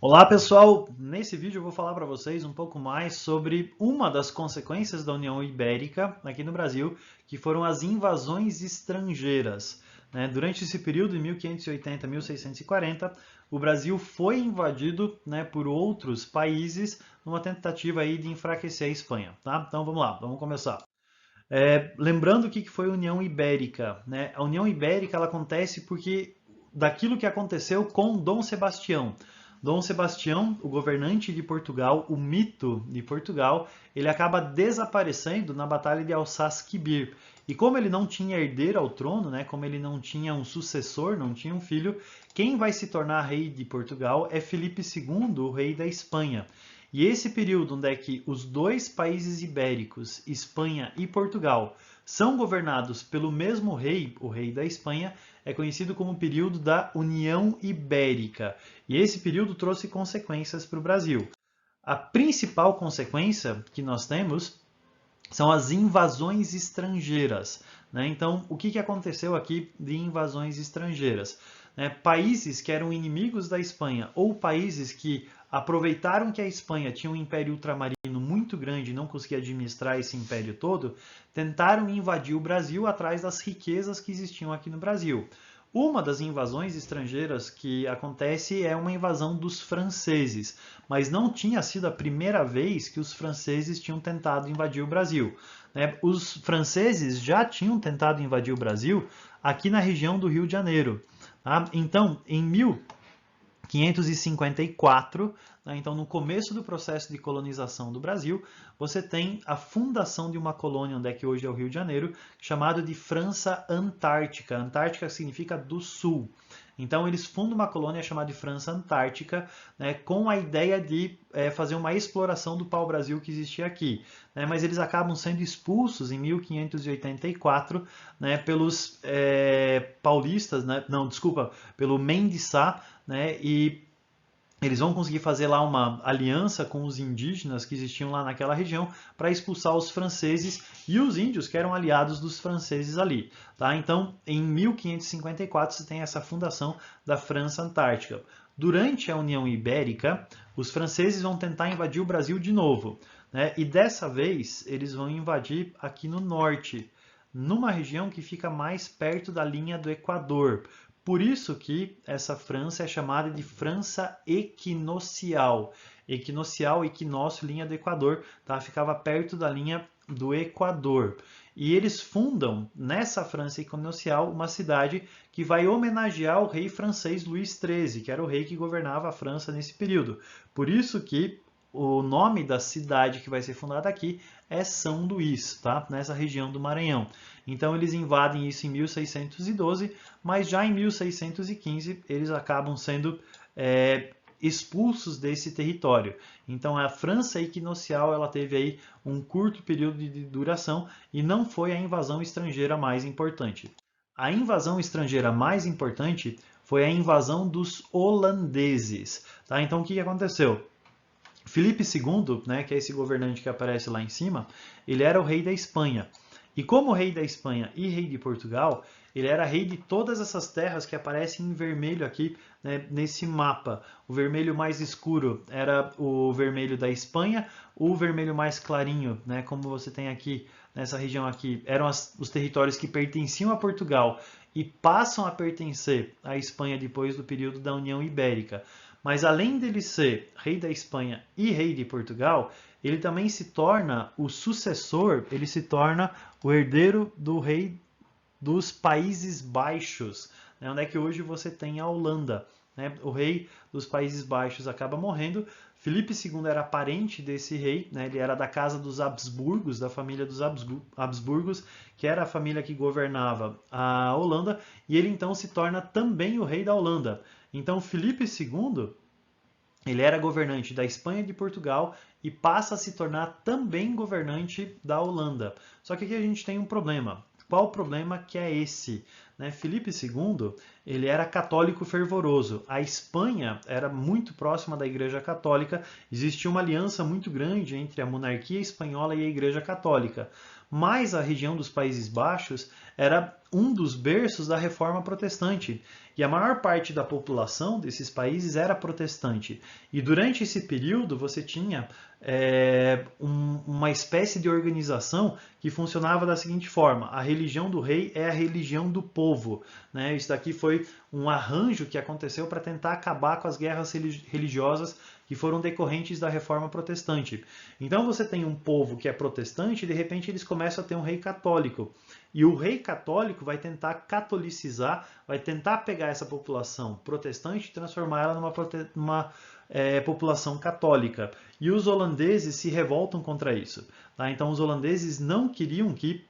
Olá pessoal, nesse vídeo eu vou falar para vocês um pouco mais sobre uma das consequências da União Ibérica aqui no Brasil, que foram as invasões estrangeiras. Durante esse período, de 1580 a 1640, o Brasil foi invadido, por outros países numa tentativa aí de enfraquecer a Espanha. Tá? Então vamos lá, vamos começar. Lembrando o que foi a União Ibérica. A União Ibérica ela acontece porque daquilo que aconteceu com Dom Sebastião. Dom Sebastião, o governante de Portugal, o mito de Portugal, ele acaba desaparecendo na Batalha de Alsáce-Quibir. E como ele não tinha herdeiro ao trono, como ele não tinha um sucessor, não tinha um filho, quem vai se tornar rei de Portugal é Filipe II, o rei da Espanha. E esse período onde é que os dois países ibéricos, Espanha e Portugal, são governados pelo mesmo rei, o rei da Espanha, é conhecido como o período da União Ibérica. E esse período trouxe consequências para o Brasil. A principal consequência que nós temos são as invasões estrangeiras. Então, o que aconteceu aqui de invasões estrangeiras? Países que eram inimigos da Espanha ou países que aproveitaram que a Espanha tinha um império ultramarino muito grande e não conseguia administrar esse império todo, tentaram invadir o Brasil atrás das riquezas que existiam aqui no Brasil. Uma das invasões estrangeiras que acontece é uma invasão dos franceses, mas não tinha sido a primeira vez que os franceses tinham tentado invadir o Brasil. Os franceses já tinham tentado invadir o Brasil aqui na região do Rio de Janeiro. Então, em 1554, então no começo do processo de colonização do Brasil, você tem a fundação de uma colônia, onde é que hoje é o Rio de Janeiro, chamada de França Antártica. Antártica significa do sul. Então eles fundam uma colônia chamada de França Antártica, com a ideia de fazer uma exploração do pau-brasil que existia aqui. Mas eles acabam sendo expulsos em 1584 pelos paulistas, não, desculpa, pelo Mendes Sá, e eles vão conseguir fazer lá uma aliança com os indígenas que existiam lá naquela região para expulsar os franceses e os índios que eram aliados dos franceses ali. Então, em 1554, você tem essa fundação da França Antártica. Durante a União Ibérica, os franceses vão tentar invadir o Brasil de novo. E dessa vez, eles vão invadir aqui no norte, numa região que fica mais perto da linha do Equador. Por isso que essa França é chamada de França equinocial. Equinocial, equinócio, linha do Equador, ficava perto da linha do Equador. E eles fundam, nessa França equinocial, uma cidade que vai homenagear o rei francês Luís XIII, que era o rei que governava a França nesse período. Por isso que o nome da cidade que vai ser fundada aqui é São Luís, nessa região do Maranhão. Então eles invadem isso em 1612, mas já em 1615 eles acabam sendo expulsos desse território. Então a França equinocial ela teve aí um curto período de duração e não foi a invasão estrangeira mais importante. A invasão estrangeira mais importante foi a invasão dos holandeses. Então o que aconteceu? Filipe II, que é esse governante que aparece lá em cima, ele era o rei da Espanha. E como rei da Espanha e rei de Portugal, ele era rei de todas essas terras que aparecem em vermelho aqui, nesse mapa. O vermelho mais escuro era o vermelho da Espanha, o vermelho mais clarinho, como você tem aqui nessa região aqui, eram os territórios que pertenciam a Portugal e passam a pertencer à Espanha depois do período da União Ibérica. Mas além dele ser rei da Espanha e rei de Portugal, ele também se torna o sucessor, ele se torna o herdeiro do rei dos Países Baixos, onde é que hoje você tem a Holanda. O rei dos Países Baixos acaba morrendo. Filipe II era parente desse rei, ele era da casa dos Habsburgos, da família dos Habsburgos, que era a família que governava a Holanda, e ele então se torna também o rei da Holanda. Então Filipe II, ele era governante da Espanha e de Portugal e passa a se tornar também governante da Holanda. Só que aqui a gente tem um problema. Qual o problema que é esse? Filipe II, ele era católico fervoroso. A Espanha era muito próxima da Igreja Católica, existia uma aliança muito grande entre a monarquia espanhola e a Igreja Católica. Mas a região dos Países Baixos era um dos berços da Reforma Protestante. E a maior parte da população desses países era protestante. E durante esse período você tinha uma espécie de organização que funcionava da seguinte forma: a religião do rei é a religião do povo. Né? Isso daqui foi um arranjo que aconteceu para tentar acabar com as guerras religiosas que foram decorrentes da Reforma Protestante. Então você tem um povo que é protestante e de repente eles começam a ter um rei católico. E o rei católico vai tentar catolicizar, vai tentar pegar essa população protestante e transformar ela numa população católica. E os holandeses se revoltam contra isso. Tá? Então os holandeses não queriam que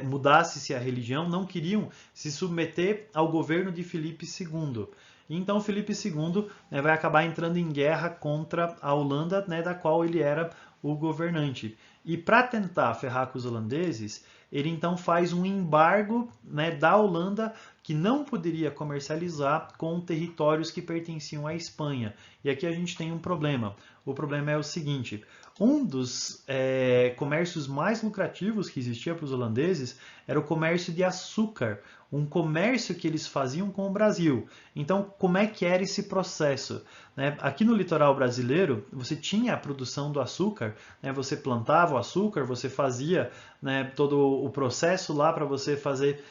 mudasse-se a religião, não queriam se submeter ao governo de Filipe II. Então Filipe II vai acabar entrando em guerra contra a Holanda, da qual ele era o governante. E para tentar ferrar com os holandeses, ele então faz um embargo da Holanda que não poderia comercializar com territórios que pertenciam à Espanha. E aqui a gente tem um problema. O problema é o seguinte: um dos comércios mais lucrativos que existia para os holandeses era o comércio de açúcar, um comércio que eles faziam com o Brasil. Então, como é que era esse processo? Aqui no litoral brasileiro, você tinha a produção do açúcar, você plantava o açúcar, você fazia todo o processo lá para você fazer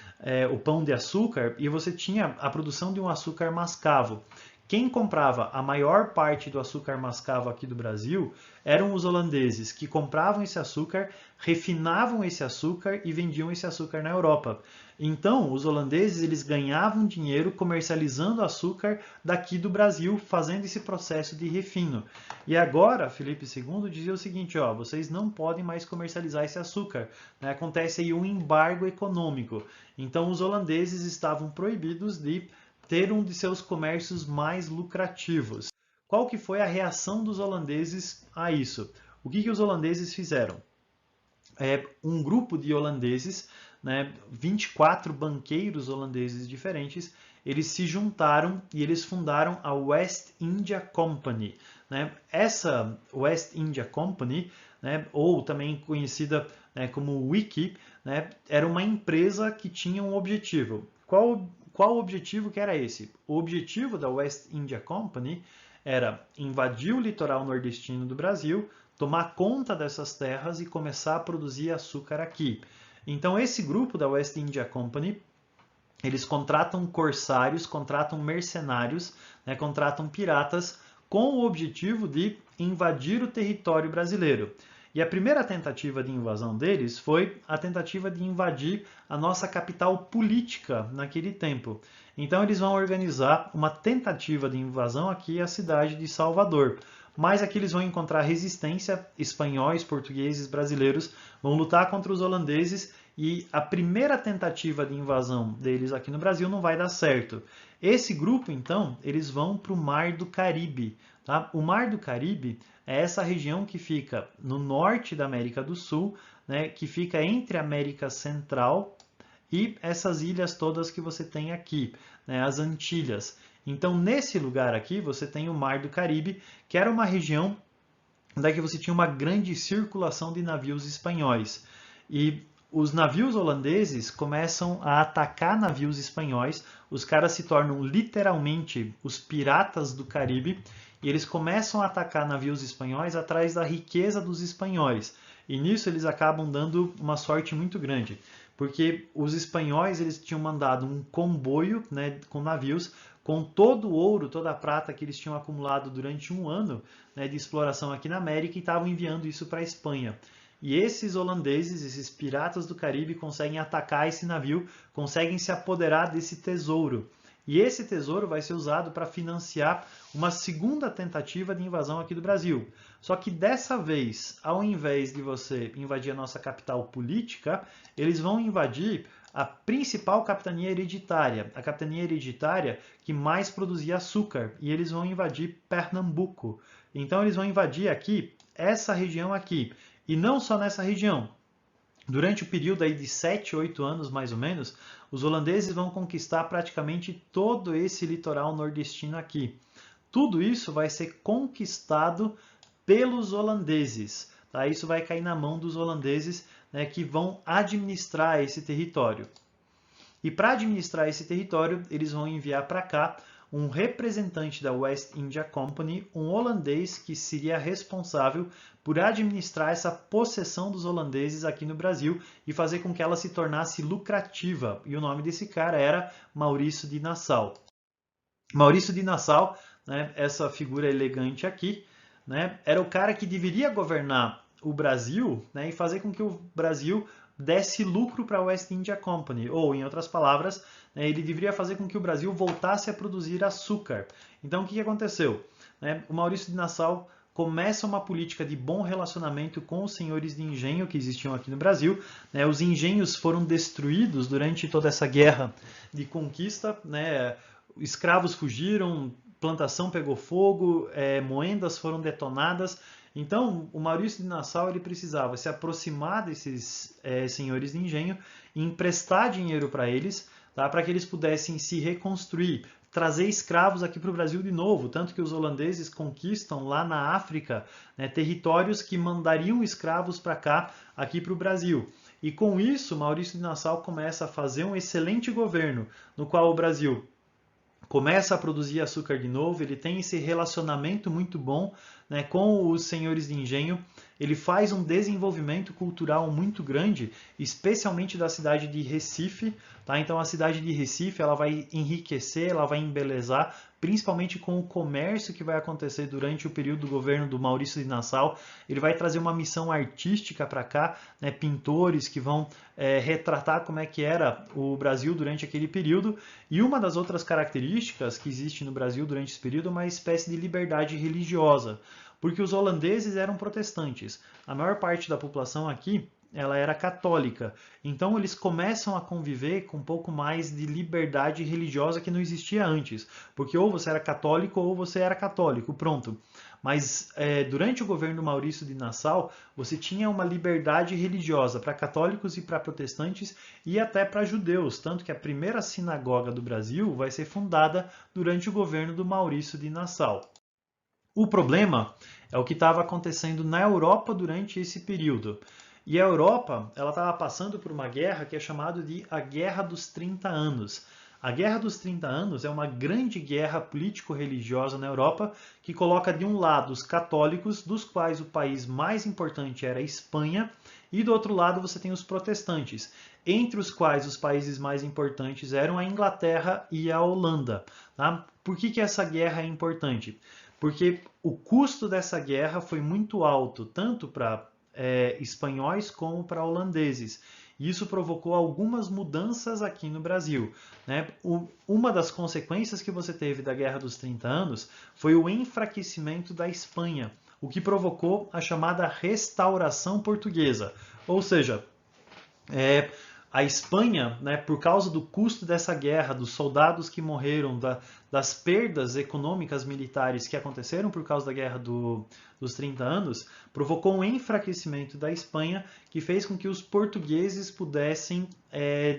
o pão de açúcar, e você tinha a produção de um açúcar mascavo. Quem comprava a maior parte do açúcar mascavo aqui do Brasil eram os holandeses, que compravam esse açúcar, refinavam esse açúcar e vendiam esse açúcar na Europa. Então, os holandeses eles ganhavam dinheiro comercializando açúcar daqui do Brasil, fazendo esse processo de refino. E agora, Filipe II dizia o seguinte: vocês não podem mais comercializar esse açúcar. Acontece aí um embargo econômico. Então, os holandeses estavam proibidos de ter um de seus comércios mais lucrativos. Qual que foi a reação dos holandeses a isso? O que os holandeses fizeram? Um grupo de holandeses, 24 banqueiros holandeses diferentes, eles se juntaram e eles fundaram a West India Company. Essa West India Company, ou também conhecida como Wiki, era uma empresa que tinha um objetivo. Qual o objetivo que era esse? O objetivo da West India Company era invadir o litoral nordestino do Brasil, tomar conta dessas terras e começar a produzir açúcar aqui. Então esse grupo da West India Company, eles contratam corsários, contratam mercenários, contratam piratas com o objetivo de invadir o território brasileiro. E a primeira tentativa de invasão deles foi a tentativa de invadir a nossa capital política naquele tempo. Então eles vão organizar uma tentativa de invasão aqui à cidade de Salvador. Mas aqui eles vão encontrar resistência, espanhóis, portugueses, brasileiros vão lutar contra os holandeses e a primeira tentativa de invasão deles aqui no Brasil não vai dar certo. Esse grupo, então, eles vão para o Mar do Caribe. Tá? O Mar do Caribe é essa região que fica no norte da América do Sul, que fica entre a América Central e essas ilhas todas que você tem aqui, as Antilhas. Então, nesse lugar aqui, você tem o Mar do Caribe, que era uma região onde você tinha uma grande circulação de navios espanhóis. E os navios holandeses começam a atacar navios espanhóis, os caras se tornam literalmente os piratas do Caribe, e eles começam a atacar navios espanhóis atrás da riqueza dos espanhóis. E nisso eles acabam dando uma sorte muito grande, porque os espanhóis eles tinham mandado um comboio com navios com todo o ouro, toda a prata que eles tinham acumulado durante um ano de exploração aqui na América e estavam enviando isso para a Espanha. E esses holandeses, esses piratas do Caribe, conseguem atacar esse navio, conseguem se apoderar desse tesouro. E esse tesouro vai ser usado para financiar uma segunda tentativa de invasão aqui do Brasil. Só que dessa vez, ao invés de você invadir a nossa capital política, eles vão invadir a principal capitania hereditária, a capitania hereditária que mais produzia açúcar, e eles vão invadir Pernambuco. Então eles vão invadir aqui, essa região aqui, e não só nessa região. Durante o período aí de 7, 8 anos, mais ou menos, os holandeses vão conquistar praticamente todo esse litoral nordestino aqui. Tudo isso vai ser conquistado pelos holandeses. Tá? Isso vai cair na mão dos holandeses, que vão administrar esse território. E para administrar esse território, eles vão enviar para cá um representante da West India Company, um holandês que seria responsável por administrar essa possessão dos holandeses aqui no Brasil e fazer com que ela se tornasse lucrativa. E o nome desse cara era Maurício de Nassau. Maurício de Nassau, né, essa figura elegante aqui, né, era o cara que deveria governar o Brasil, né, e fazer com que o Brasil desse lucro para a West India Company, ou, em outras palavras, né, ele deveria fazer com que o Brasil voltasse a produzir açúcar. Então, o que aconteceu? O Maurício de Nassau começa uma política de bom relacionamento com os senhores de engenho que existiam aqui no Brasil. Os engenhos foram destruídos durante toda essa guerra de conquista, escravos fugiram, plantação pegou fogo, moendas foram detonadas. Então, o Maurício de Nassau ele precisava se aproximar desses senhores de engenho e emprestar dinheiro para eles, tá, para que eles pudessem se reconstruir, trazer escravos aqui para o Brasil de novo, tanto que os holandeses conquistam lá na África, né, territórios que mandariam escravos para cá, aqui para o Brasil. E com isso, Maurício de Nassau começa a fazer um excelente governo, no qual o Brasil começa a produzir açúcar de novo, ele tem esse relacionamento muito bom, né, com os senhores de engenho, ele faz um desenvolvimento cultural muito grande, especialmente da cidade de Recife, tá? Então a cidade de Recife ela vai enriquecer, ela vai embelezar, principalmente com o comércio que vai acontecer durante o período do governo do Maurício de Nassau. Ele vai trazer uma missão artística para cá, né, pintores que vão retratar como é que era o Brasil durante aquele período. E uma das outras características que existe no Brasil durante esse período é uma espécie de liberdade religiosa, porque os holandeses eram protestantes. A maior parte da população aqui ela era católica. Então eles começam a conviver com um pouco mais de liberdade religiosa que não existia antes, porque ou você era católico ou você era católico, pronto. Mas durante o governo do Maurício de Nassau, você tinha uma liberdade religiosa para católicos e para protestantes e até para judeus, tanto que a primeira sinagoga do Brasil vai ser fundada durante o governo do Maurício de Nassau. O problema é o que estava acontecendo na Europa durante esse período. E a Europa ela estava passando por uma guerra que é chamada de a Guerra dos 30 Anos. A Guerra dos 30 Anos é uma grande guerra político-religiosa na Europa que coloca de um lado os católicos, dos quais o país mais importante era a Espanha, e do outro lado você tem os protestantes, entre os quais os países mais importantes eram a Inglaterra e a Holanda. Tá? Por que essa guerra é importante? Porque o custo dessa guerra foi muito alto, tanto para espanhóis como para holandeses. E isso provocou algumas mudanças aqui no Brasil. Né? Uma das consequências que você teve da Guerra dos 30 Anos foi o enfraquecimento da Espanha, o que provocou a chamada Restauração Portuguesa. Ou seja, a Espanha, né, por causa do custo dessa guerra, dos soldados que morreram, das perdas econômicas militares que aconteceram por causa da Guerra dos 30 Anos, provocou um enfraquecimento da Espanha que fez com que os portugueses pudessem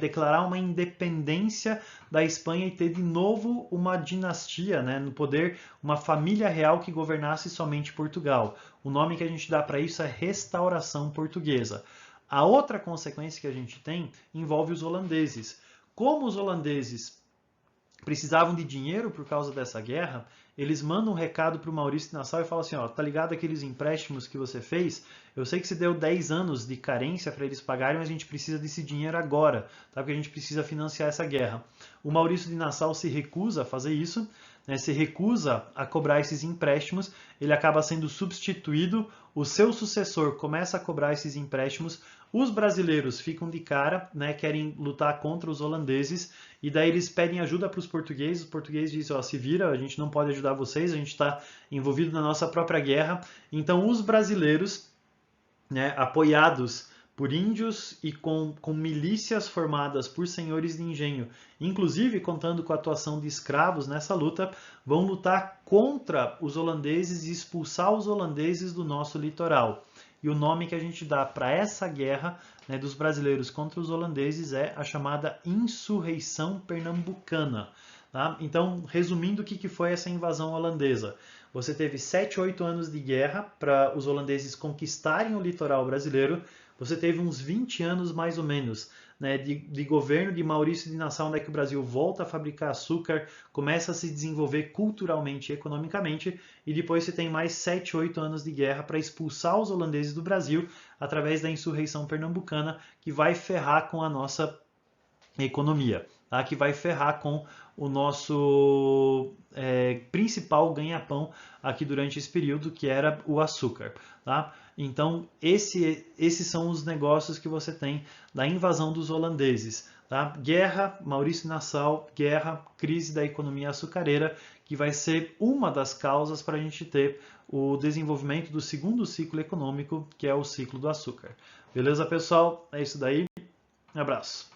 declarar uma independência da Espanha e ter de novo uma dinastia, né, no poder, uma família real que governasse somente Portugal. O nome que a gente dá para isso é Restauração Portuguesa. A outra consequência que a gente tem envolve os holandeses. Como os holandeses precisavam de dinheiro por causa dessa guerra, eles mandam um recado para o Maurício de Nassau e falam assim, ó, tá ligado aqueles empréstimos que você fez? Eu sei que você deu 10 anos de carência para eles pagarem, mas a gente precisa desse dinheiro agora, tá? Porque a gente precisa financiar essa guerra. O Maurício de Nassau se recusa a fazer isso, né? Se recusa a cobrar esses empréstimos, ele acaba sendo substituído, o seu sucessor começa a cobrar esses empréstimos, os brasileiros ficam de cara, né, querem lutar contra os holandeses, e daí eles pedem ajuda para os portugueses dizem, ó, se vira, a gente não pode ajudar vocês, a gente está envolvido na nossa própria guerra. Então os brasileiros, né, apoiados por índios e com milícias formadas por senhores de engenho, inclusive contando com a atuação de escravos nessa luta, vão lutar contra os holandeses e expulsar os holandeses do nosso litoral. E o nome que a gente dá para essa guerra, né, dos brasileiros contra os holandeses é a chamada Insurreição Pernambucana. Tá? Então, resumindo o que foi essa invasão holandesa. Você teve 7, 8 anos de guerra para os holandeses conquistarem o litoral brasileiro. Você teve uns 20 anos, mais ou menos, né, de governo de Maurício de Nassau, onde é que o Brasil volta a fabricar açúcar, começa a se desenvolver culturalmente e economicamente, e depois você tem mais 7, 8 anos de guerra para expulsar os holandeses do Brasil através da insurreição pernambucana, que vai ferrar com a nossa economia, tá? Que vai ferrar com o nosso principal ganha-pão aqui durante esse período, que era o açúcar. Tá? Então, esses são os negócios que você tem da invasão dos holandeses. Tá? Guerra, Maurício Nassau, guerra, crise da economia açucareira, que vai ser uma das causas para a gente ter o desenvolvimento do segundo ciclo econômico, que é o ciclo do açúcar. Beleza, pessoal? É isso daí. Um abraço.